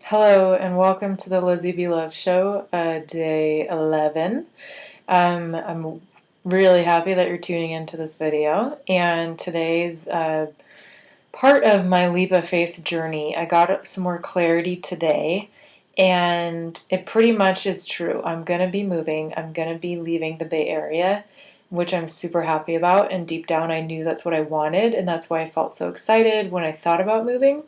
Hello and welcome to the Lizzy Be Love Show, day 11. I'm really happy that you're tuning into this video, and today's part of my leap of faith journey. I got some more clarity today, and it pretty much is true. I'm going to be moving. I'm going to be leaving the Bay Area, which I'm super happy about, and deep down I knew that's what I wanted, and that's why I felt so excited when I thought about moving.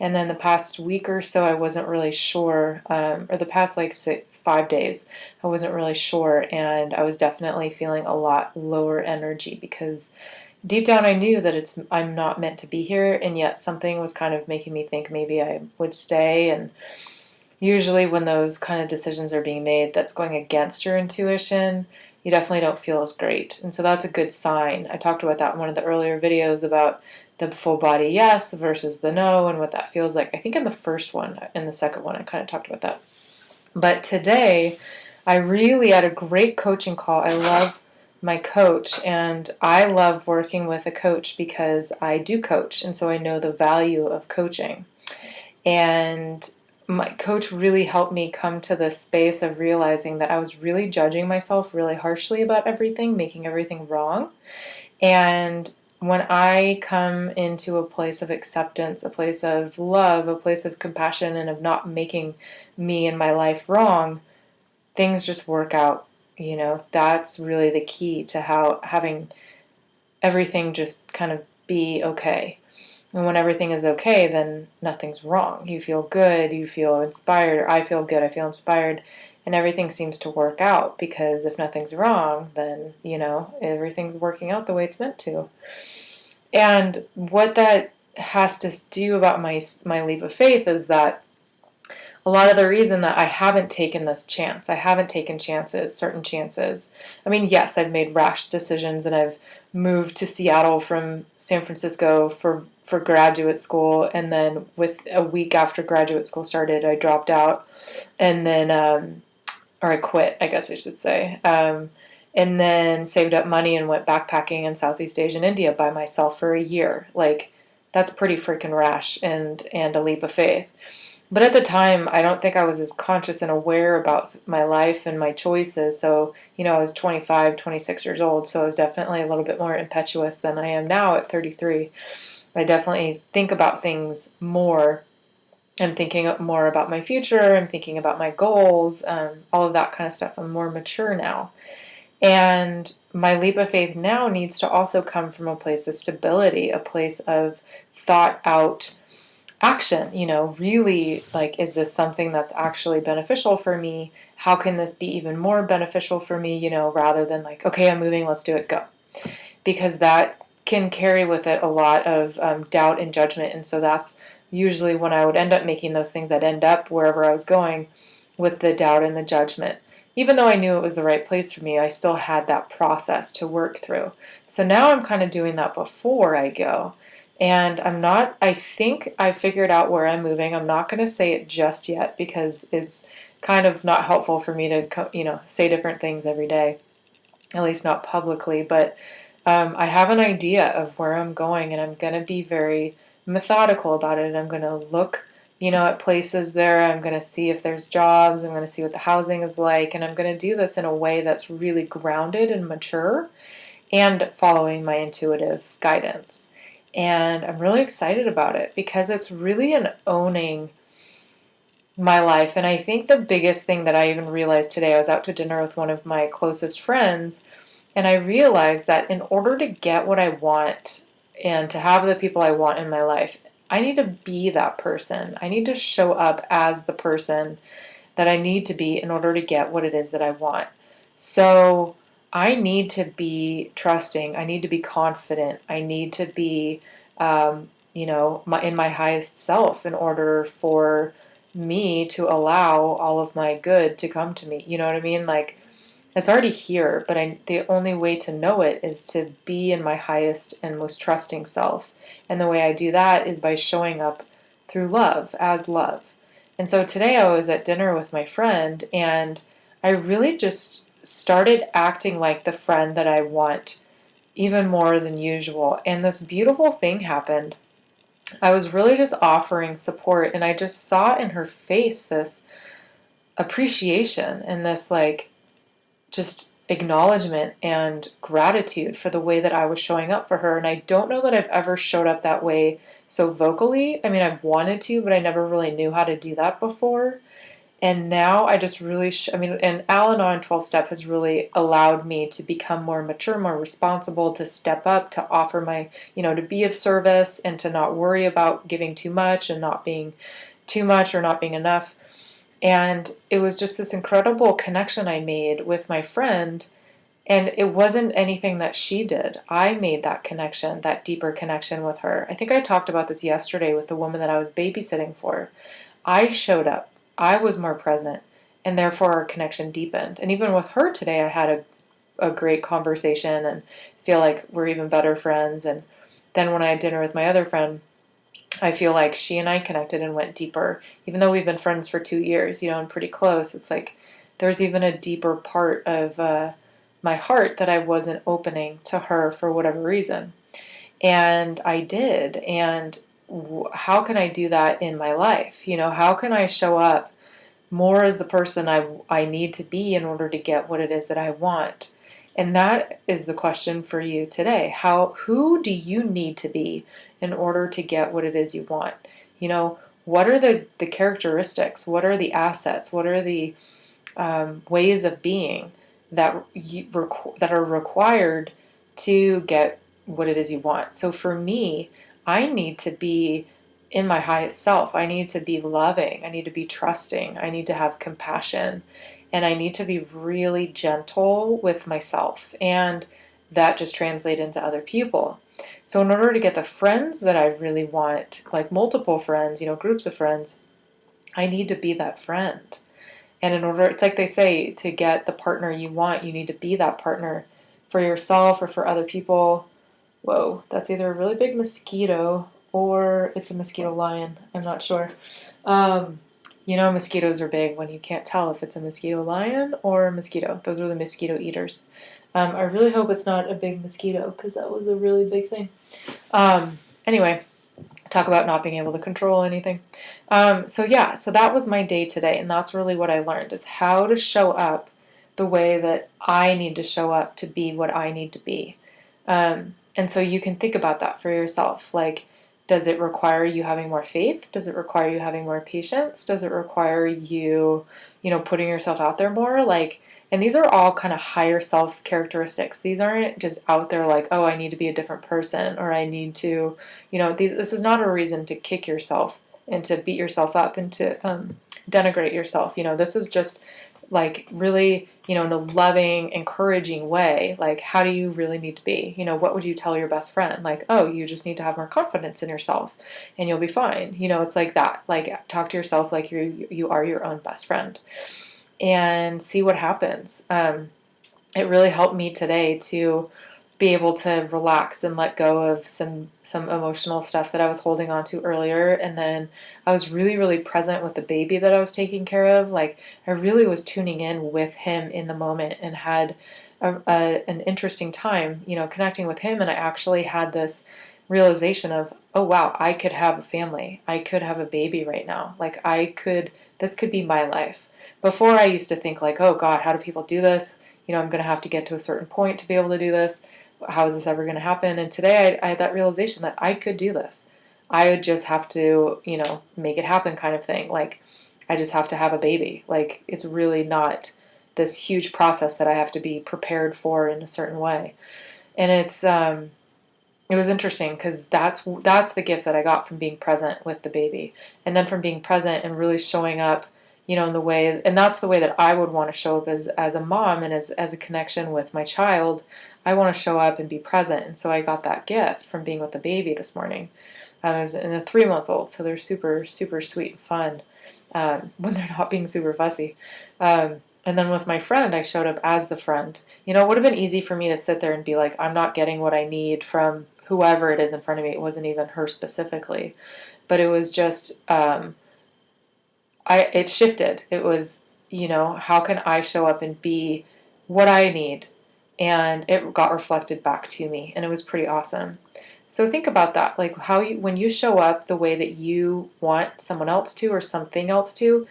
And then the past week or so, I wasn't really sure, or the past like 5 days, I wasn't really sure, and I was definitely feeling a lot lower energy because deep down I knew that I'm not meant to be here, and yet something was kind of making me think maybe I would stay. And usually when those kind of decisions are being made that's going against your intuition, you definitely don't feel as great. And so that's a good sign. I talked about that in one of the earlier videos about the full body yes versus the no and what that feels like. I think in the first one, in the second one, I kind of talked about that. But today, I really had a great coaching call. I love my coach, and I love working with a coach because I do coach, and so I know the value of coaching. And my coach really helped me come to this space of realizing that I was really judging myself really harshly about everything, making everything wrong. And when I come into a place of acceptance, a place of love, a place of compassion, and of not making me and my life wrong, things just work out. That's really the key to how having everything just kind of be okay. And when everything is okay, then nothing's wrong. You feel good, you feel inspired, or I feel good, I feel inspired, and everything seems to work out because if nothing's wrong, then, everything's working out the way it's meant to. And what that has to do about my leap of faith is that a lot of the reason that I haven't taken this chance, I haven't taken chances, certain chances. I mean, yes, I've made rash decisions and I've moved to Seattle from San Francisco for graduate school, and then with a week after graduate school started, I dropped out, and then or I quit, I guess I should say. And then saved up money and went backpacking in Southeast Asia and India by myself for a year. Like, that's pretty freaking rash and a leap of faith. But at the time, I don't think I was as conscious and aware about my life and my choices. So, I was 25, 26 years old, so I was definitely a little bit more impetuous than I am now at 33. I definitely think about things more. I'm thinking more about my future. I'm thinking about my goals, all of that kind of stuff. I'm more mature now. And my leap of faith now needs to also come from a place of stability, a place of thought out action. Really, like, is this something that's actually beneficial for me? How can this be even more beneficial for me, rather than like, okay, I'm moving, let's do it, go. Because that can carry with it a lot of doubt and judgment. And so that's usually when I would end up making those things, I'd end up wherever I was going with the doubt and the judgment. Even though I knew it was the right place for me, I still had that process to work through. So now I'm kind of doing that before I go. And I think I figured out where I'm moving. I'm not going to say it just yet because it's kind of not helpful for me to, say different things every day, at least not publicly. But I have an idea of where I'm going, and I'm going to be very methodical about it. I'm going to look, at places there. I'm going to see if there's jobs. I'm going to see what the housing is like. And I'm going to do this in a way that's really grounded and mature and following my intuitive guidance. And I'm really excited about it because it's really an owning my life. And I think the biggest thing that I even realized today, I was out to dinner with one of my closest friends, and I realized that in order to get what I want and to have the people I want in my life, I need to be that person. I need to show up as the person that I need to be in order to get what it is that I want. So I need to be trusting. I need to be confident. I need to be, in my highest self in order for me to allow all of my good to come to me. You know what I mean? Like, it's already here, but the only way to know it is to be in my highest and most trusting self. And the way I do that is by showing up through love, as love. And so today I was at dinner with my friend, and I really just started acting like the friend that I want even more than usual. And this beautiful thing happened. I was really just offering support, and I just saw in her face this appreciation and this like just acknowledgement and gratitude for the way that I was showing up for her. And I don't know that I've ever showed up that way so vocally. I mean, I've wanted to, but I never really knew how to do that before. And now I just really, and Al-Anon 12 Step has really allowed me to become more mature, more responsible, to step up, to offer my, to be of service and to not worry about giving too much and not being too much or not being enough. And it was just this incredible connection I made with my friend. And it wasn't anything that she did. I made that connection, that deeper connection with her. I think I talked about this yesterday with the woman that I was babysitting for. I showed up. I was more present, and therefore our connection deepened. And even with her today, I had a great conversation and feel like we're even better friends. And then when I had dinner with my other friend, I feel like she and I connected and went deeper. Even though we've been friends for 2 years, and pretty close, it's like there's even a deeper part of my heart that I wasn't opening to her for whatever reason. And I did. And how can I do that in my life? How can I show up more as the person I need to be in order to get what it is that I want? And that is the question for you today. Who do you need to be in order to get what it is you want? What are the characteristics? What are the assets? What are the ways of being that that are required to get what it is you want? So for me, I need to be in my highest self. I need to be loving. I need to be trusting. I need to have compassion. And I need to be really gentle with myself. And that just translates into other people. So in order to get the friends that I really want, like multiple friends, groups of friends, I need to be that friend. And in order, it's like they say, to get the partner you want, you need to be that partner for yourself or for other people. Whoa, that's either a really big mosquito or it's a mosquito lion. I'm not sure. Mosquitoes are big when you can't tell if it's a mosquito lion or a mosquito. Those are the mosquito eaters. I really hope it's not a big mosquito because that was a really big thing. Anyway, talk about not being able to control anything. So that was my day today, and that's really what I learned, is how to show up the way that I need to show up to be what I need to be. And so you can think about that for yourself. Like, does it require you having more faith? Does it require you having more patience? Does it require you, putting yourself out there more? And these are all kind of higher self characteristics. These aren't just out there like, oh, I need to be a different person, or I need to, this is not a reason to kick yourself and to beat yourself up and to denigrate yourself. This is just like really, in a loving, encouraging way. Like, how do you really need to be? What would you tell your best friend? Like, oh, you just need to have more confidence in yourself and you'll be fine. It's like that. Like, talk to yourself like you are your own best friend and see what happens. It really helped me today to be able to relax and let go of some emotional stuff that I was holding on to earlier. And then I was really, really present with the baby that I was taking care of. Like, I really was tuning in with him in the moment and had an interesting time, connecting with him. And I actually had this realization of, oh, wow, I could have a family. I could have a baby right now. Like, this could be my life. Before, I used to think like, oh God, how do people do this? I'm going to have to get to a certain point to be able to do this. How is this ever going to happen? And today I had that realization that I could do this. I would just have to, make it happen kind of thing. Like, I just have to have a baby. Like, it's really not this huge process that I have to be prepared for in a certain way. And it was interesting because that's the gift that I got from being present with the baby, and then from being present and really showing up, in the way, and that's the way that I would want to show up as a mom and as a connection with my child. I want to show up and be present, and so I got that gift from being with the baby this morning. I was in a 3-month-old, so they're super, super sweet and fun when they're not being super fussy. And then with my friend, I showed up as the friend. It would have been easy for me to sit there and be like, I'm not getting what I need from whoever it is in front of me. It wasn't even her specifically, but it was just, it shifted. It was, how can I show up and be what I need? And it got reflected back to me, and it was pretty awesome. So think about that, like when you show up the way that you want someone else to or something else to,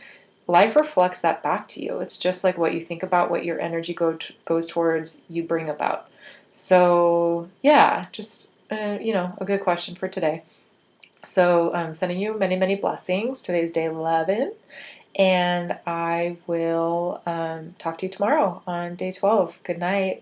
life reflects that back to you. It's just like what you think about, what your energy goes towards, you bring about. So yeah, just a good question for today. So I'm sending you many, many blessings. Today's day 11, and I will talk to you tomorrow on day 12. Good night.